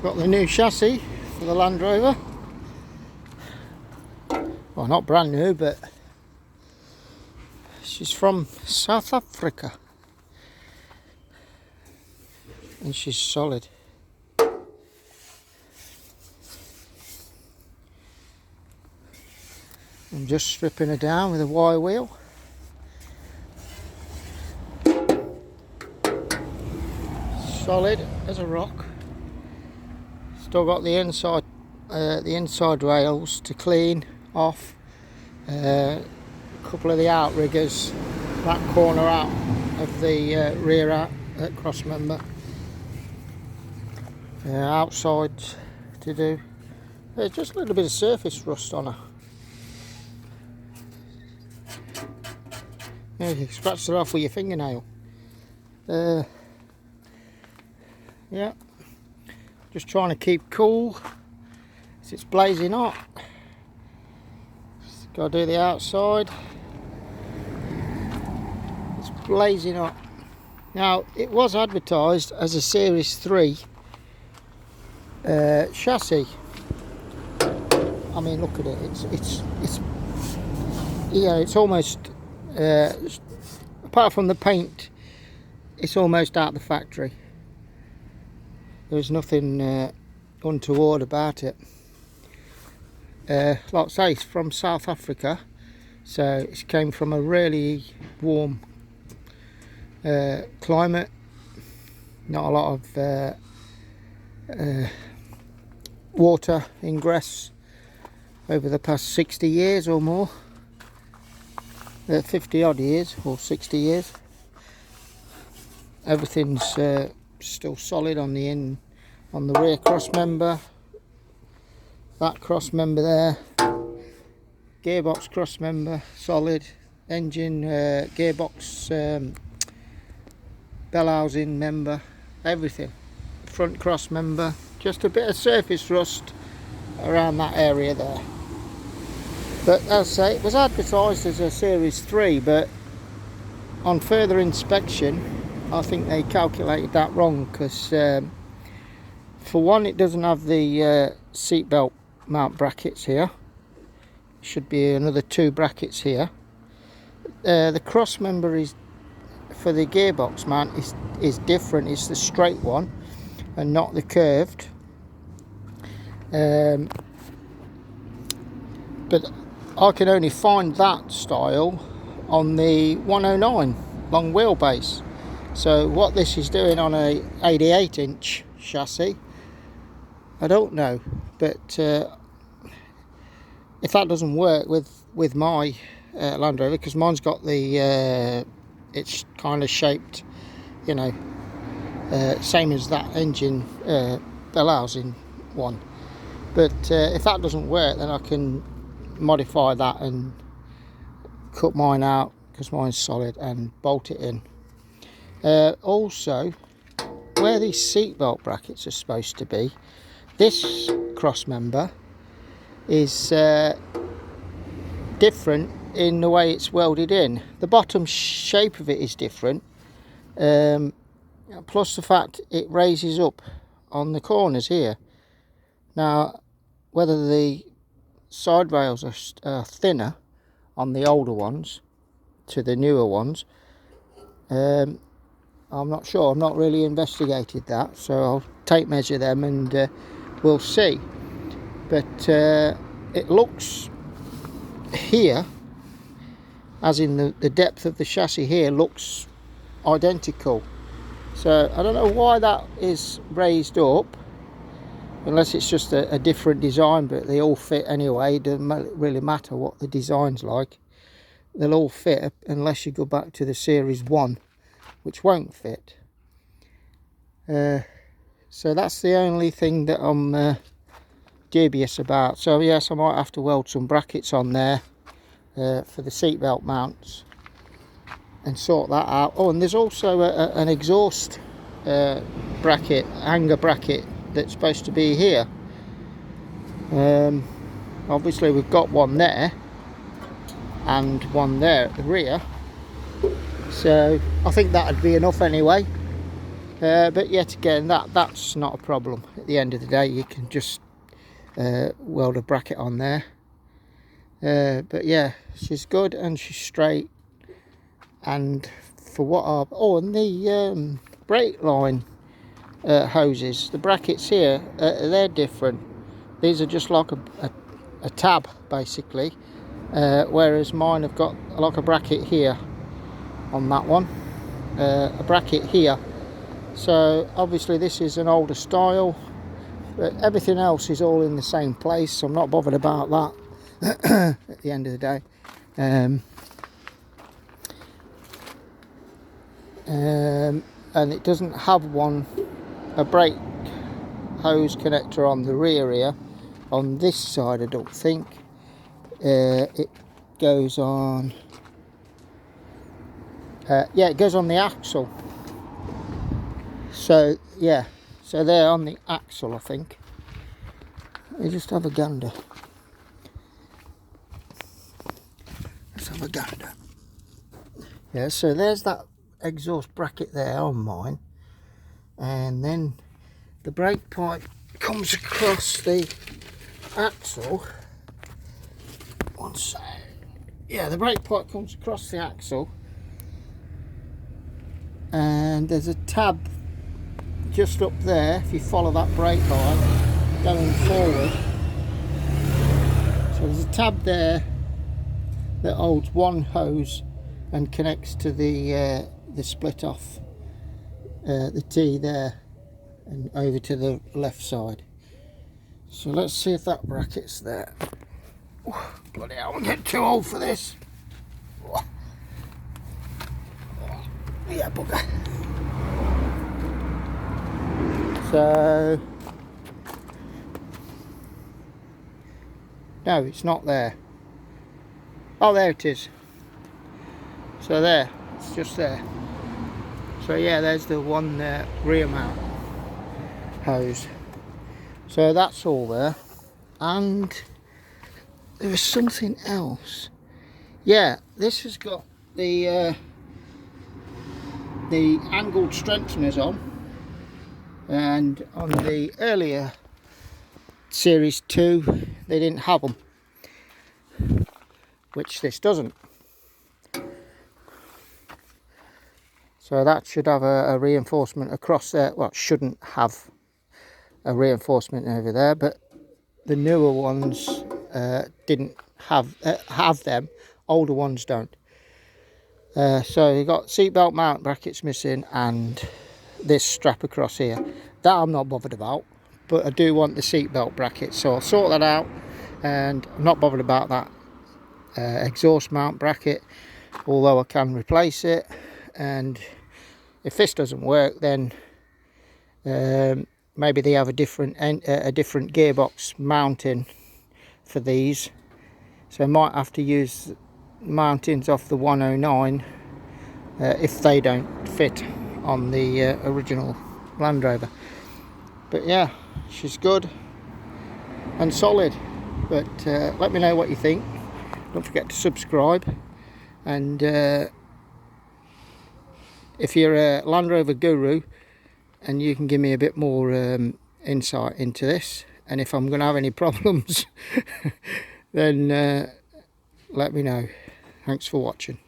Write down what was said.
Got the new chassis for the Land Rover. Well, not brand new, but she's from South Africa and she's solid. I'm just stripping her down with a wire wheel. Solid as a rock. Still got the inside rails to clean off. A couple of the outriggers, that corner out of the rear cross member. Outside to do. Just a little bit of surface rust on her. Yeah, you scratched her off with your fingernail. Yeah, just trying to keep cool. It's blazing hot. Just got to do the outside. It's blazing hot. Now, it was advertised as a Series 3 chassis. I mean, look at it. It's yeah, it's almost apart from the paint, it's almost out the factory. There's nothing untoward about it. Like I say, it's from South Africa, so it came from a really warm climate. Not a lot of water ingress over the past 60 years or more. 50 odd years or 60 years. Everything's still solid on the rear cross member, that cross member there, gearbox cross member solid, engine, gearbox, bell housing member, everything, front cross member. Just a bit of surface rust around that area there. But as I say, it was advertised as a Series 3, but on further inspection I think they calculated that wrong, because for one, it doesn't have the seatbelt mount brackets here. Should be another 2 brackets here. The cross member is for the gearbox mount is different. It's the straight one and not the curved. But I can only find that style on the 109 long wheelbase. So what this is doing on a 88-inch chassis, I don't know. But if that doesn't work with my Land Rover, because mine's got the it's kind of shaped, you know, same as that engine bell housing one. But if that doesn't work, then I can modify that and cut mine out, because mine's solid, and bolt it in. Also, where these seatbelt brackets are supposed to be, this cross member is different in the way it's welded in. The bottom shape of it is different, plus the fact it raises up on the corners here. Now, whether the side rails are thinner on the older ones to the newer ones, I'm not sure. I've not really investigated that, so I'll tape measure them and we'll see. But it looks here, as in the depth of the chassis here, looks identical. So I don't know why that is raised up, unless it's just a different design, but they all fit anyway. It doesn't really matter what the design's like. They'll all fit, unless you go back to the Series 1, which won't fit. So that's the only thing that I'm dubious about. So yes, I might have to weld some brackets on there for the seatbelt mounts and sort that out. Oh, and there's also an exhaust bracket, hanger bracket, that's supposed to be here. Obviously we've got one there and one there at the rear, so I think that'd be enough anyway. But yet again, that's not a problem. At the end of the day, you can just weld a bracket on there. But yeah, she's good and she's straight. And for what and the brake line hoses, the brackets here, they're different. These are just like a tab basically, whereas mine have got like a bracket here on that one, a bracket here. So obviously this is an older style, but everything else is all in the same place, so I'm not bothered about that at the end of the day. And it doesn't have a brake hose connector on the rear here. On this side I don't think. It goes on, yeah, it goes on the axle. So yeah, so they're on the axle I think. Let me just have a gander. Let's have a gander. Yeah, so there's that exhaust bracket there on mine, and then the brake pipe comes across the axle. One sec. Yeah, the brake pipe comes across the axle, and there's a tab just up there. If you follow that brake line going forward, so there's a tab there that holds one hose and connects to the split off the T there and over to the left side. So let's see if that bracket's there. Oh, bloody hell, I'm getting too old for this. Oh. Yeah, bugger. So no, it's not there. Oh, there it is. So there, it's just there. So yeah, there's the one rear mount hose. So that's all there. And there was something else. Yeah, this has got the angled strengtheners on, and on the earlier Series 2 they didn't have them, which this doesn't. So that should have a reinforcement across there. Well, it shouldn't have a reinforcement over there, but the newer ones didn't have them. Older ones don't. So you've got seatbelt mount brackets missing and this strap across here. That I'm not bothered about, but I do want the seatbelt bracket, so I'll sort that out. And I'm not bothered about that exhaust mount bracket, although I can replace it. And if this doesn't work, then maybe they have a different gearbox mounting for these, so I might have to use mountings off the 109 if they don't fit on the original Land Rover. But yeah, she's good and solid. But let me know what you think. Don't forget to subscribe, and if you're a Land Rover guru and you can give me a bit more insight into this, and if I'm going to have any problems then let me know. Thanks for watching.